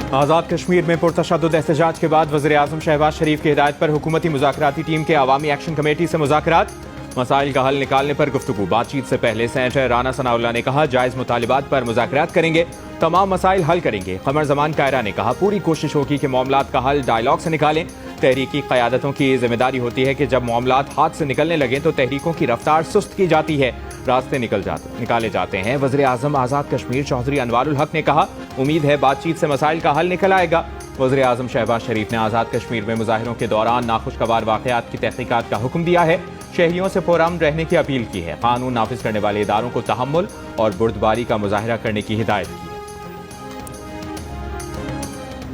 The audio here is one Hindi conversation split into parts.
आज़ाद कश्मीर में पुरतशद्दुद एहतजाज के बाद वज़ीर-ए-आज़म शहबाज शरीफ की हिदायत पर हुकूमती मुज़ाकराती टीम के अवामी एक्शन कमेटी से मुज़ाकरात, मसाइल का हल निकालने पर गुफ्तगू। बातचीत से पहले सेनेटर राना सनाउल्लाह ने कहा, जायज़ मुतालिबात पर मुज़ाकरात करेंगे, तमाम मसाइल हल करेंगे। कमर ज़मान कायरा ने कहा, पूरी कोशिश होगी कि मामलात का हल डायलॉग से निकालें। तहरीकी क़यादतों की जिम्मेदारी होती है कि जब मामलात हाथ से निकलने लगें तो तहरीकों की रफ्तार सुस्त की जाती है, रास्ते निकाले जाते हैं। वज़ीर-ए-आज़म आज़ाद कश्मीर चौधरी अनवारुल हक ने कहा, उम्मीद है बातचीत से मसाइल का हल निकल आएगा। वज़ीर-ए-आज़म शहबाज शरीफ ने आज़ाद कश्मीर में मुजाहिरों के दौरान नाखुशगवार वाक़यात की तहक़ीक़ात का हुक्म दिया है। शहरियों से पुरअमन रहने की अपील की है। कानून नाफिज करने वाले इदारों को तहम्मुल और बुर्दबारी का मुजाहिरा करने की हिदायत की है।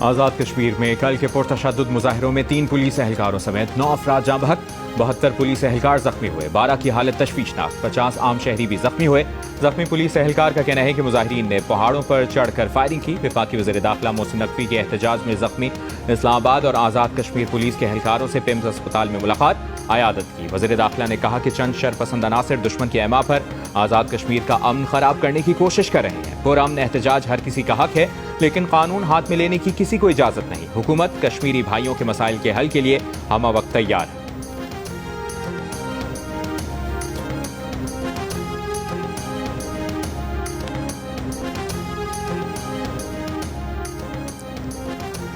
आज़ाद कश्मीर में कल के पुरतशद्दुद मुजाहिरों में 3 पुलिस एहलकारों समेत 9 अफराद जाँ बहक, 72 पुलिस एहलकार जख्मी हुए, 12 की हालत तशवीशनाक, 50 आम शहरी भी जख्मी हुए। जख्मी पुलिस एहलकार का कहना है कि मुजाहिरीन ने पहाड़ों पर चढ़कर फायरिंग की। वफाकी वज़ीर दाखिला मोहसिन नकवी के एहतजाज में जख्मी इस्लामाबाद और आज़ाद कश्मीर पुलिस के एहलकारों से पिम्स अस्पताल में मुलाकात, अयादत की। वज़ीर दाखिला ने कहा कि चंद शरपसंद अनासिर दुश्मन के ऐमा पर आज़ाद कश्मीर का अमन खराब करने की कोशिश कर रहे हैं। पुरअमन एहतजाज हर किसी का हक है, लेकिन कानून हाथ में लेने की किसी को इजाजत नहीं। हुकूमत कश्मीरी भाइयों के मसाइल के हल के लिए हम वक्त तैयार है।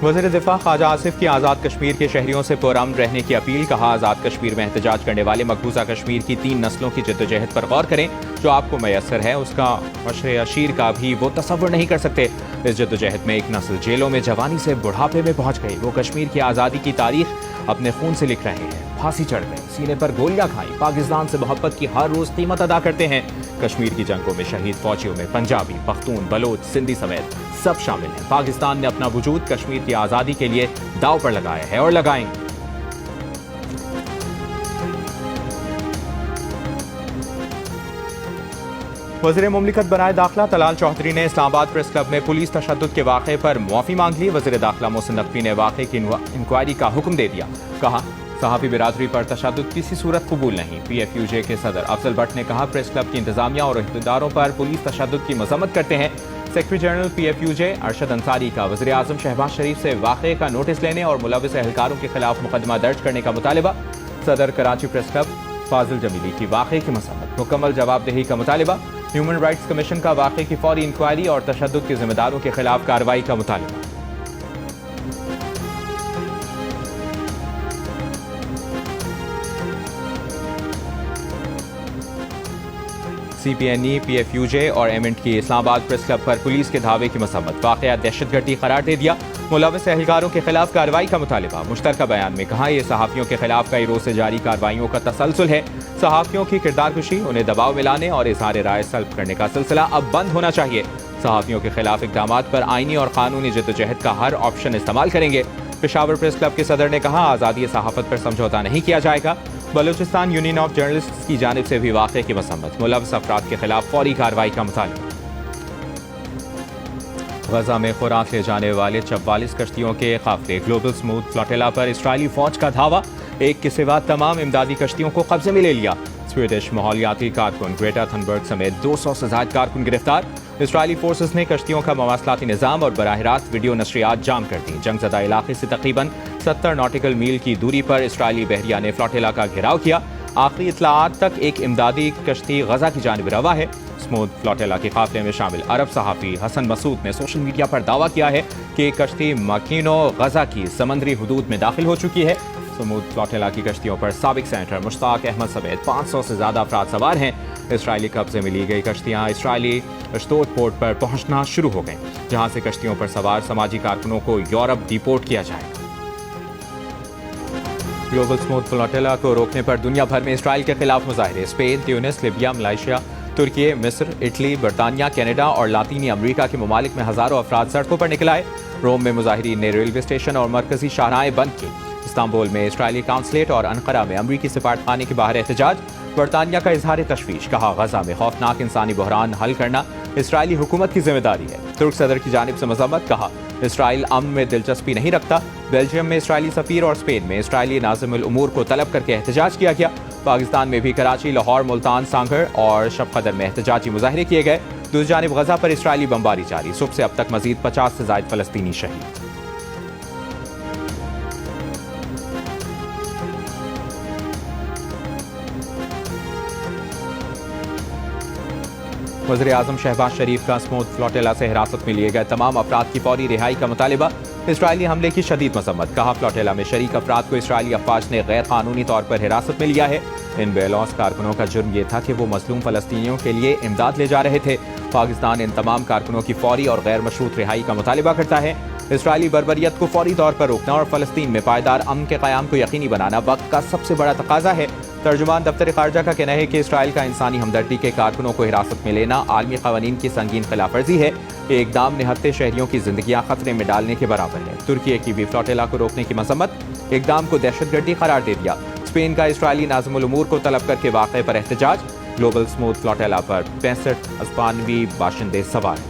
वज़ीर दिफा ख्वाजा आसिफ की आज़ाद कश्मीर के शहरियों से पुरअमन रहने की अपील। कहा, आज़ाद कश्मीर में एहतजाज करने वाले मकबूजा कश्मीर की 3 नस्लों की जद्दोजहद पर गौर करें जो आपको मैसर है, उसका मशरे अशीर का भी वो तसव्वुर नहीं कर सकते। इस जद्दोजहद में एक नस्ल जेलों में जवानी से बुढ़ापे में पहुंच गई। वो कश्मीर की आज़ादी की तारीख अपने खून से लिख रहे हैं। फांसी चढ़ गए, सीने पर गोलियां खाई, पाकिस्तान से मोहब्बत की हर रोज कीमत अदा करते हैं। कश्मीर की जंगों में शहीद फौजियों में पंजाबी, पख्तून, बलोच, सिंधी समेत सब शामिल हैं। पाकिस्तान ने अपना वजूद कश्मीर की आज़ादी के लिए दांव पर लगाया है और लगाएंगे। वज़ीर मुमलिकत बनाए दाखिला तलाल चौधरी ने इस्लामाबाद प्रेस क्लब में पुलिस तशद्दुद के वाक़े पर मुआफ़ी मांग ली। वज़ीर दाखिला मोहसिन नकवी ने वाक़े की इंक्वायरी का हुक्म दे दिया। कहा, सहाफ़ी बिरादरी पर तशद्दुद किसी सूरत कबूल नहीं। PFUJ के सदर अफजल भट्ट ने कहा, प्रेस क्लब की इंतजामिया और इक़्तिदारों पर पुलिस तशद्दुद की मज़म्मत करते हैं। Secretary general PFUJ Arshad Ansari का वज़ीर-ए-आज़म शहबाज शरीफ से वाक़े का नोटिस लेने और मुलव्विस एहलकारों के खिलाफ मुकदमा दर्ज करने का मुतालिबा। सदर कराची प्रेस क्लब फाजिल जमीली की वाक़े की मसम्मत, मुकम्मल जवाबदेही का मुतालिबा। ह्यूमन राइट्स कमीशन का वाक़े की फौरी इंक्वायरी और तशद्दुद के जिम्मेदारों के खिलाफ कार्रवाई का मुतालिबा। CPNE, PFUJ और एमेंट की इस्लामाबाद प्रेस क्लब पर पुलिस के धावे की मसम्मत, वाक़या दहशतगर्दी करार दे दिया। मुलव्विस एहलकारों के खिलाफ कार्रवाई का मुतालिबा। मुश्तरका बयान में कहा, यह सहाफ़ियों के खिलाफ कई रोज से जारी कार्रवाइयों का तसलसल है। सहाफ़ियों की किरदारकुशी, उन्हें दबाव में लाने और इज़हार राय सल्ब करने का सिलसिला अब बंद होना चाहिए। सहाफ़ियों के खिलाफ इक़दामात पर आईनी और कानूनी जद्दोजहद का हर ऑप्शन इस्तेमाल करेंगे। पेशावर प्रेस क्लब के सदर ने कहा, आज़ादी सहाफ़त पर समझौता नहीं किया जाएगा। बलूचिस्तान यूनियन ऑफ जर्नलिस्ट्स की जानिब से भी वाक़े की मसम्मत, मुलव्विस अफराद के खिलाफ फौरी कार्रवाई का मुतालिबा। गजा में खुराक ले जाने वाले 44 कश्तियों के काफिले ग्लोबल स्मूथ फ्लोटिला पर इस्राइली फौज का धावा, एक के सिवा तमाम इमदादी कश्तियों को कब्जे में ले लिया। स्वीडिश माहौलियाती कारकुन ग्रेटा थनबर्ग समेत 200 से ज़ायद कारकुन गिरफ्तार। इस्राइली फोर्सेस ने कश्तियों का मवासलाती निज़ाम और बराह रास्त वीडियो नशरियात जाम कर दी। जंगज़दा इलाके से तकरीबन 70 नॉटिकल मील की दूरी पर इस्राइली बहरिया ने फ्लोटिला का घेराव किया। आखिरी इत्तलाआत तक एक इमदादी कश्ती गजा की जानिब रवा है। स्मूथ फ्लोटिला के काफिले में शामिल अरब सहाफ़ी हसन मसूद ने सोशल मीडिया पर दावा किया है कि कश्ती मकीनो गजा की समंदरी हदूद में दाखिल हो चुकी है। स्मूथ फ्लोटिला की कश्तियों पर साबिक सेनेटर मुश्ताक अहमद समेत 500 से ज़्यादा अफराद सवार हैं। इस्राइली कब्जे में ली गई कश्तियाँ इस्राइली अश्तोद पोर्ट पर पहुंचना शुरू हो गईं, जहां से कश्तियों पर सवार समाजी कारकुनों को यूरोप डिपोर्ट किया जाएगा। ग्लोबल स्मूथ फ्लोटिला को रोकने पर दुनिया भर में इसराइल के खिलाफ मुजाहिरे। स्पेन, ट्यूनिस, लिबिया, मलेशिया, तुर्की, मिस्र, इटली, बरतानिया, कनाडा और लातीनी अमरीका के ममालिक में हज़ारों अफराद सड़कों पर निकल आए। रोम में मुजाहिरीन ने रेलवे स्टेशन और मरकजी शाहराएं बंद की। इस्तांबुल में इस्राइली काउंसलेट और अनकरा में अमरीकी सिफारतखाने के बाहर एहतजाज। बरतानिया का इजहार तशवीश, कहा, गजा में खौफनाक इंसानी बहरान हल करना इसराइली हुकूमत की जिम्मेदारी है। तुर्क सदर की जानिब से मजम्मत, कहा, इसराइल अमन में दिलचस्पी नहीं रखता। बेल्जियम में इसराइली सफीर और स्पेन में इसराइली नाज़िमुल उमूर को तलब करके एहतजाज किया गया। पाकिस्तान में भी कराची, लाहौर, मुल्तान, सांगड़ और शब कदर में एहतजाजी मुजाहरे किए गए। दूसरी जानिब गजा पर इसराइली बमबारी जारी, सुबह से अब तक मजीद 50 से ज्यादा फलस्तीनी शहीद। वज़ीर-ए-आज़म शहबाज शरीफ का स्मूथ फ्लोटेला से हिरासत में लिए गए तमाम अफराद की फौरी रिहाई का मुतालिबा, इसराइली हमले की शदीद मसम्मत। कहा, फ्लोटेला में शरीक अफराद को इसराइली अफवाज ने गैर कानूनी तौर पर हिरासत में लिया है। इन बेलौस कारकुनों का जुर्म यह था कि वो मजलूम फलस्तीनियों के लिए इमदाद ले जा रहे थे। पाकिस्तान इन तमाम कारकुनों की फौरी और गैर मशरूत रिहाई का मुतालिबा करता है। इसराइली बर्बरियत को फौरी तौर पर रोकना और फलस्तीन में पायदार अमन के क़याम को यकीनी बनाना वक्त का सबसे बड़ा तकाजा है। तर्जुमान दफ्तर खारजा का कहना है कि इसराइल का इंसानी हमदर्दी के कारकुनों को हिरासत में लेना आलमी क़वानीन की संगीन खिलाफवर्जी है। ये इक़दाम निहत्ते शहरियों की जिंदगियां खतरे में डालने के बराबर है। तुर्की की भी फ्लोटेला को रोकने की मसम्मत, इक़दाम को दहशतगर्दी करार दे दिया। स्पेन का इसराइली नाज़िमुल उमूर को तलब करके वाक़े पर एहतजाज। ग्लोबल स्मूथ फ्लोटेला पर 65 स्पेनी बाशिंदे सवार।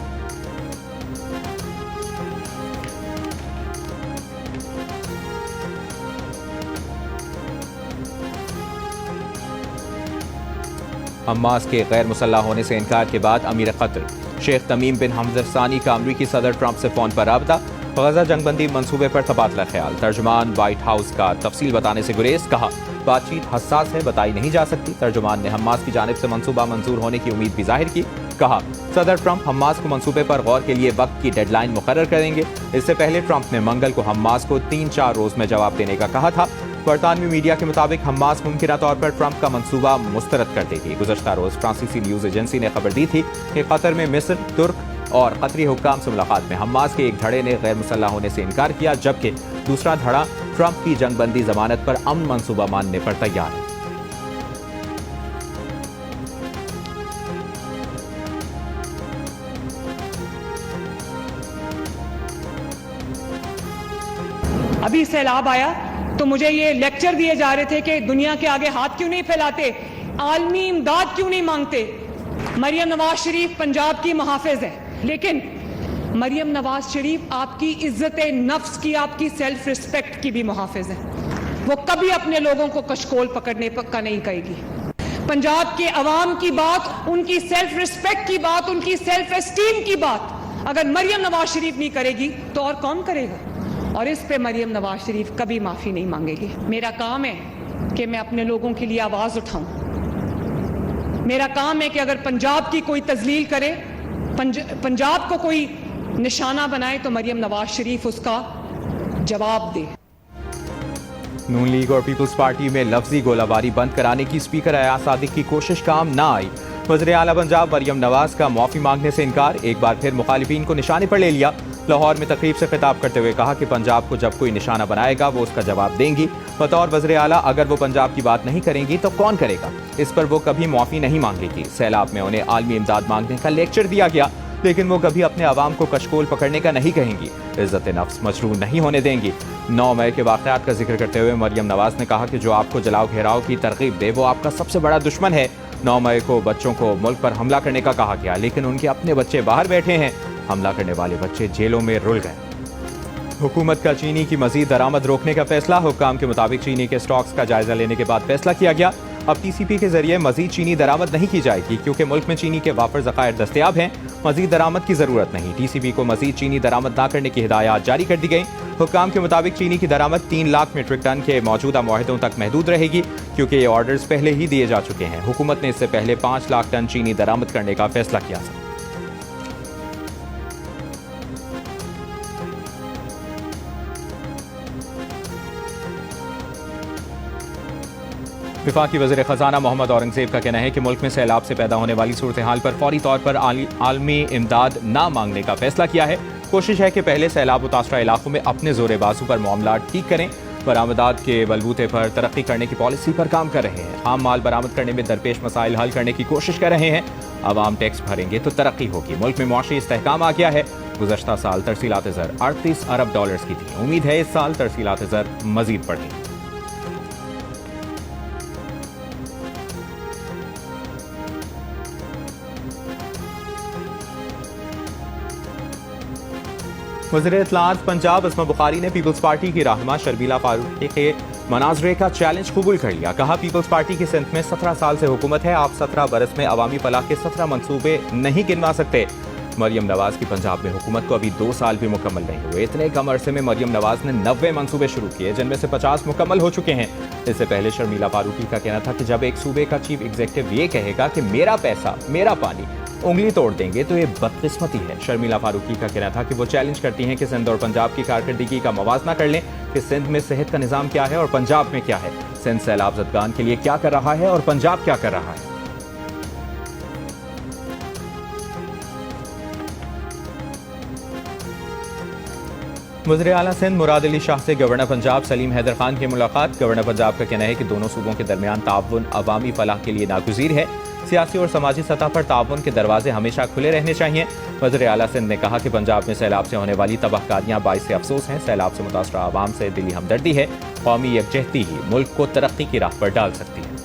हमास के गैर मुसल्लह होने से इनकार के बाद अमीर कतर शेख तमीम बिन हमद सानी का अमरीकी सदर ट्रंप से फोन पर राबता। गजा जंगबंदी मंसूबे पर तबादला ख्याल। तर्जुमान व्हाइट हाउस का तफसील बताने से गुरेज। कहा, बातचीत हसास है, बताई नहीं जा सकती। तर्जुमान ने हमास की जानिब से मंसूबा मंजूर होने की उम्मीद भी जाहिर की। कहा, सदर ट्रंप हमास को मंसूबे पर गौर के लिए वक्त की डेडलाइन मुकर्रर करेंगे। इससे पहले ट्रंप ने मंगल को हमास को 3-4 रोज में जवाब देने का कहा था। बरतानवी मीडिया के मुताबिक हमास मुमकिन तौर पर ट्रंप का मंसूबा मुस्तरद कर देगी। गुज़श्ता रोज फ्रांसीसी न्यूज एजेंसी ने खबर दी थी कि कतर में मिस्र, तुर्क और कतरी हुक्काम से मुलाकात में हमास के एक धड़े ने गैर मुसल्लह होने से इनकार किया, जबकि दूसरा धड़ा ट्रंप की जंगबंदी जमानत पर अमन मंसूबा मानने पर तैयार है। अभी सैलाब आया तो मुझे ये लेक्चर दिए जा रहे थे कि दुनिया के आगे हाथ क्यों नहीं फैलाते, आलमी इमदाद क्यों नहीं मांगते। मरियम नवाज शरीफ पंजाब की मुहाफिज है, लेकिन मरियम नवाज शरीफ आपकी इज्जत नफ्स की, आपकी सेल्फ रिस्पेक्ट की भी मुहाफिज है। वो कभी अपने लोगों को कशकोल पकड़ने का नहीं कहेगी। पंजाब के अवाम की बात, उनकी सेल्फ रिस्पेक्ट की बात, उनकी सेल्फ एस्टीम की बात अगर मरियम नवाज शरीफ नहीं करेगी तो और कौन करेगा। और इस पे मरियम नवाज शरीफ कभी माफी नहीं मांगेगी। मेरा काम है कि मैं अपने लोगों के लिए आवाज उठाऊं। मेरा काम है कि अगर पंजाब की कोई तजलील करे, पंजाब को कोई निशाना बनाए, तो मरियम नवाज शरीफ उसका जवाब दे। नून लीग और पीपल्स पार्टी में लफ्जी गोलाबारी बंद कराने की स्पीकर अयाज सादिक की कोशिश काम ना आई। वज़ीर आला पंजाब मरियम नवाज का माफी मांगने से इनकार। एक बार फिर मुखालिफिन को निशाने पर ले लिया। लाहौर में तकरीब से खिताब करते हुए कहा कि पंजाब को जब कोई निशाना बनाएगा वो उसका जवाब देंगी। बतौर वज़ीर आला अगर वो पंजाब की बात नहीं करेंगी तो कौन करेगा। इस पर वो कभी माफी नहीं मांगेगी। सैलाब में उन्हें आलमी इमदाद मांगने का लेक्चर दिया गया, लेकिन वो कभी अपने आवाम को कशकोल पकड़ने का नहीं कहेंगी। इज्जत नफ्स मजरूर नहीं होने देंगी। 9 मई के वाक़यात का जिक्र करते हुए मरियम नवाज ने कहा कि जो आपको जलाओ घेराव की तरगीब दे वो आपका सबसे बड़ा दुश्मन है। 9 मई को बच्चों को मुल्क पर हमला करने का कहा गया, लेकिन उनके अपने बच्चे बाहर बैठे हैं। हमला करने वाले बच्चे जेलों में रुल गए। हुकूमत का चीनी की मजीद दरामद रोकने का फैसला। हुक्काम के मुताबिक चीनी के स्टॉक्स का जायजा लेने के बाद फैसला किया गया। अब टीसीपी के जरिए मजीद चीनी दरामद नहीं की जाएगी, क्योंकि मुल्क में चीनी के वाफर ज़खायर दस्तयाब हैं। मजीद दरामद की जरूरत नहीं। टीसीपी को मजीद चीनी दरामद न करने की हिदायत जारी कर दी गई। हुक्काम के मुताबिक चीनी की दरामद 3 लाख मीट्रिक टन के मौजूदा मुआहदों तक महदूद रहेगी, क्योंकि ये ऑर्डर्स पहले ही दिए जा चुके हैं। हुकूमत ने इससे पहले 5 लाख टन चीनी दरामद करने का फैसला किया था। विफाकी वज़ीर ख़जाना मोहम्मद औरंगज़ेब का कहना है कि मुल्क में सैलाब से पैदा होने वाली सूरत हाल पर फौरी तौर पर आलमी इमदाद ना मांगने का फैसला किया है। कोशिश है कि पहले सैलाब मुतासरा इलाकों में अपने जोर बाजू पर मामला ठीक करें। बरामदात के बलबूते पर तरक्की करने की पॉलिसी पर काम कर रहे हैं। आम माल बरामद करने में दरपेश मसाइल हल करने की कोशिश कर रहे हैं। आवाम टैक्स भरेंगे तो तरक्की होगी। मुल्क में मुआशी इस्तेहकाम आ गया है। गुज़श्ता साल तरसीलात ज़र 38 अरब डॉलर्स की थी। उम्मीद है इस साल तरसीलात ज़र मजीद बढ़ेंगी। वज़ीर इत्तलाआत पंजाब अस्मा बुखारी ने पीपल्स पार्टी की रहनुमा शर्मिला फारूकी के मनाजरे का चैलेंज कबूल कर लिया। कहा पीपल्स पार्टी की सिंध में 17 साल से हुकूमत है, आप 17 बरस में अवामी फलाह के 17 मंसूबे नहीं गिनवा सकते। मरियम नवाज की पंजाब में हुकूमत को अभी 2 साल भी मुकम्मल नहीं हुए। इतने कम अरसे में मरियम नवाज ने 90 मंसूबे शुरू किए, जिनमें से 50 मुकम्मल हो चुके हैं। इससे पहले शर्मिला फारूकी का कहना था कि जब एक सूबे का चीफ एग्जीक्यूटिव ये कहेगा कि मेरा पैसा मेरा पानी, उंगली तोड़ देंगे तो ये बदकिस्मती है। शर्मिला फारूकी का कहना था कि वो चैलेंज करती हैं कि सिंध और पंजाब की कारकर्दगी का मवाजना कर लें कि सिंध में सेहत का निज़ाम क्या है और पंजाब में क्या है, सिंध सैलाब ज़दगान के लिए क्या कर रहा है और पंजाब क्या कर रहा है। वज़ीर आला सिंध मुराद अली शाह से गवर्नर पंजाब सलीम हैदर खान की मुलाकात। गवर्नर पंजाब का कहना है कि दोनों सूबों के दरमियान ताउन अवामी फलाह के लिए नागुज़ीर है। सियासी और समाजी सतह पर ताउन के दरवाजे हमेशा खुले रहने चाहिए। वज़ीर आला सिंध ने कहा कि पंजाब में सैलाब से होने वाली तबाहकारियां बाइस अफसोस हैं। सैलाब से मुतासरा आवाम से दिली हमदर्दी है। कौमी यकजहती ही मुल्क को तरक्की की राह पर डाल सकती है।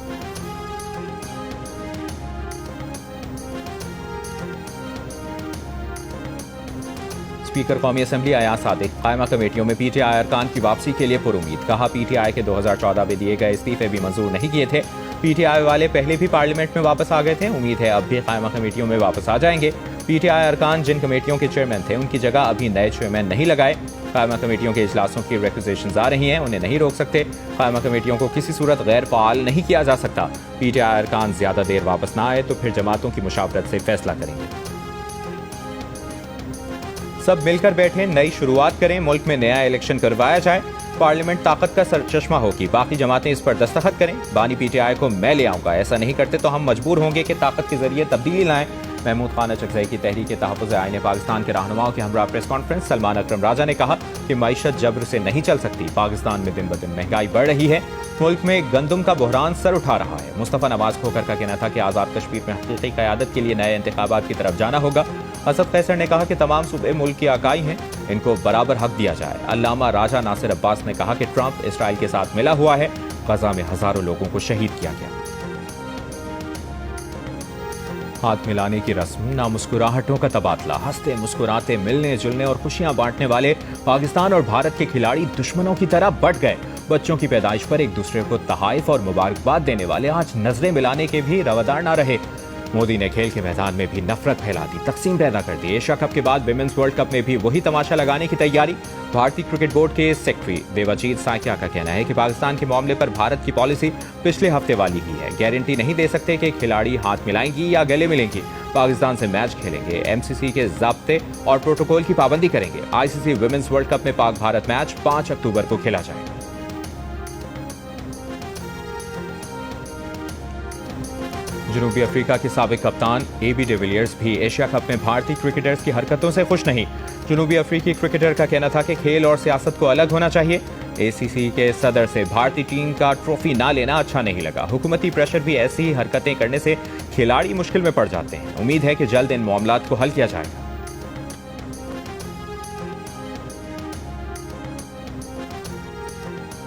स्पीकर कौमी असम्बली अयाज सादिक कायमा कमेटियों में पीटीआई अरकान की वापसी के लिए पुरुमीद। कहा पीटीआई के 2014 में दिए गए इस्तीफे भी मंजूर नहीं किए थे। पीटीआई वाले पहले भी पार्लियामेंट में वापस आ गए थे, उम्मीद है अब भी कायमा कमेटियों में वापस आ जाएंगे। पीटीआई अरकान जिन कमेटियों के चेयरमैन थे उनकी जगह अभी नए चेयरमैन नहीं लगाए। कायमा कमेटियों के इजलासों की रिक्वेजिशंस आ रही हैं, उन्हें नहीं रोक सकते। कायमा कमेटियों को किसी सूरत गैर फाल नहीं किया जा सकता। पीटीआई अरकान ज्यादा देर वापस ना आए तो फिर जमातों की मुशावरत से फैसला करेंगे। सब मिलकर बैठे, नई शुरुआत करें, मुल्क में नया इलेक्शन करवाया जाए, पार्लियामेंट ताकत का सरचश्मा होगी, बाकी जमातें इस पर दस्तखत करें। बानी पीटीआई को मैं ले आऊंगा, ऐसा नहीं करते तो हम मजबूर होंगे कि ताकत के जरिए तब्दीली लाएं। महमूद खान अचकज़ई की तहरीक तहफ़्फ़ुज़ आईन पाकिस्तान के रहनुमाओं के हमरा प्रेस कॉन्फ्रेंस। सलमान अकरम राजा ने कहा कि मईशत जब्र से नहीं चल सकती, पाकिस्तान में दिन ब दिन महंगाई बढ़ रही है, मुल्क में गंदम का बहरान सर उठा रहा है। मुस्तफ़ा नवाज खोकर का कहना था कि आज़ाद कश्मीर में हकीकी क़यादत के लिए नए इंतखाबात की तरफ जाना होगा। असद कैसर ने कहा कि तमाम सूबे मुल्क की आकाई हैं, इनको बराबर हक दिया जाए। अल्लामा राजा नासिर अब्बास ने कहा कि ट्रंप इसराइल के साथ मिला हुआ है, गजा में हजारों लोगों को शहीद किया गया। हाथ मिलाने की रस्म, ना मुस्कुराहटों का तबादला, हंसते मुस्कुराते मिलने जुलने और खुशियां बांटने वाले पाकिस्तान और भारत के खिलाड़ी दुश्मनों की तरह बढ़ गए। बच्चों की पैदाइश पर एक दूसरे को तहाइफ और मुबारकबाद देने वाले आज नजरें मिलाने के भी रवादार न रहे। मोदी ने खेल के मैदान में भी नफरत फैला दी, तकसीम पैदा कर दी। एशिया कप के बाद विमेंस वर्ल्ड कप में भी वही तमाशा लगाने की तैयारी। भारतीय क्रिकेट बोर्ड के सेक्रेटरी देवाजीत साकिया का कहना है कि पाकिस्तान के मामले पर भारत की पॉलिसी पिछले हफ्ते वाली ही है। गारंटी नहीं दे सकते कि खिलाड़ी हाथ मिलाएंगी या गले मिलेंगी। पाकिस्तान से मैच खेलेंगे, एमसीसी के ज़ाब्ते और प्रोटोकॉल की पाबंदी करेंगे। आईसीसी विमेंस वर्ल्ड कप में पाक भारत मैच 5 अक्टूबर को खेला जाएगा। जनूबी अफ्रीका के साबिक कप्तान एबी डिविलियर्स भी एशिया कप में भारतीय क्रिकेटर्स की हरकतों से खुश नहीं। जनूबी अफ्रीकी क्रिकेटर का कहना था कि खेल और सियासत को अलग होना चाहिए। एसीसी के सदर से भारतीय टीम का ट्रॉफी ना लेना अच्छा नहीं लगा। हुकूमती प्रेशर भी ऐसी ही हरकतें करने से खिलाड़ी मुश्किल में पड़ जाते हैं। उम्मीद है कि जल्द इन मामलात को हल किया जाएगा।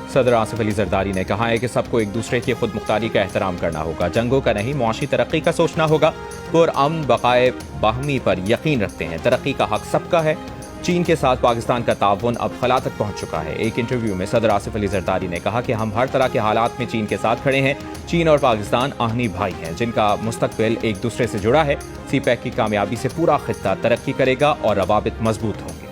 सदर आसिफ अली जरदारी ने कहा है कि सबको एक दूसरे की खुद मुख्तारी का एहतराम करना होगा, जंगों का नहीं, मुआशी तरक्की का सोचना होगा। पुरअमन बकाए बाहमी पर यकीन रखते हैं, तरक्की का हक सबका है। चीन के साथ पाकिस्तान का ताउन अब खला तक पहुंच चुका है। एक इंटरव्यू में सदर आसिफ अली जरदारी ने कहा कि हम हर तरह के हालात में चीन के साथ खड़े हैं। चीन और पाकिस्तान आहनी भाई हैं, जिनका मुस्तकबिल एक दूसरे से जुड़ा है। सीपैक की कामयाबी से पूरा खित्ता तरक्की करेगा और रवाबित मजबूत होंगे।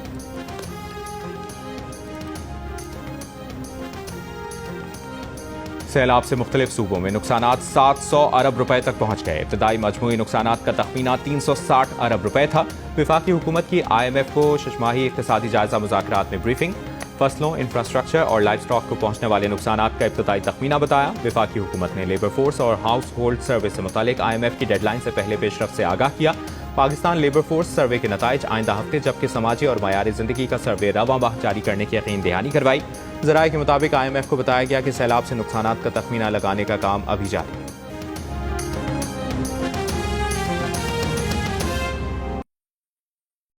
सैलाब से मुख्तलिफ सूबों में नुकसानात 700 अरब रुपए तक पहुंच गए। इब्तदाई मजमूई नुकसानात का तखमीना 360 अरब रुपए था। वफाकी हुकूमत की IMF को शशमाही इक़्तिसादी जायजा मुज़ाकरात में ब्रीफिंग। फसलों, इंफ्रास्ट्रक्चर और लाइफ स्टॉक को पहुंचने वाले नुकसानात का इब्तदाई तखमीना बताया। वफाकी हुकूमत ने लेबर फोर्स और हाउस होल्ड सर्विस से मुतालिक IMF की डेडलाइन से पहले पेशरफ से आगाह किया। पाकिस्तान लेबर फोर्स सर्वे के नताइज आइंदा हफ्ते, जबकि समाजी और मयारी जिंदगी का सर्वे रवा माह जारी करने की यकीन दहानी करवाई। ज़राए के मुताबिक IMF को बताया गया कि सैलाब से नुकसानात का तखमीना लगाने का काम अभी जारी है।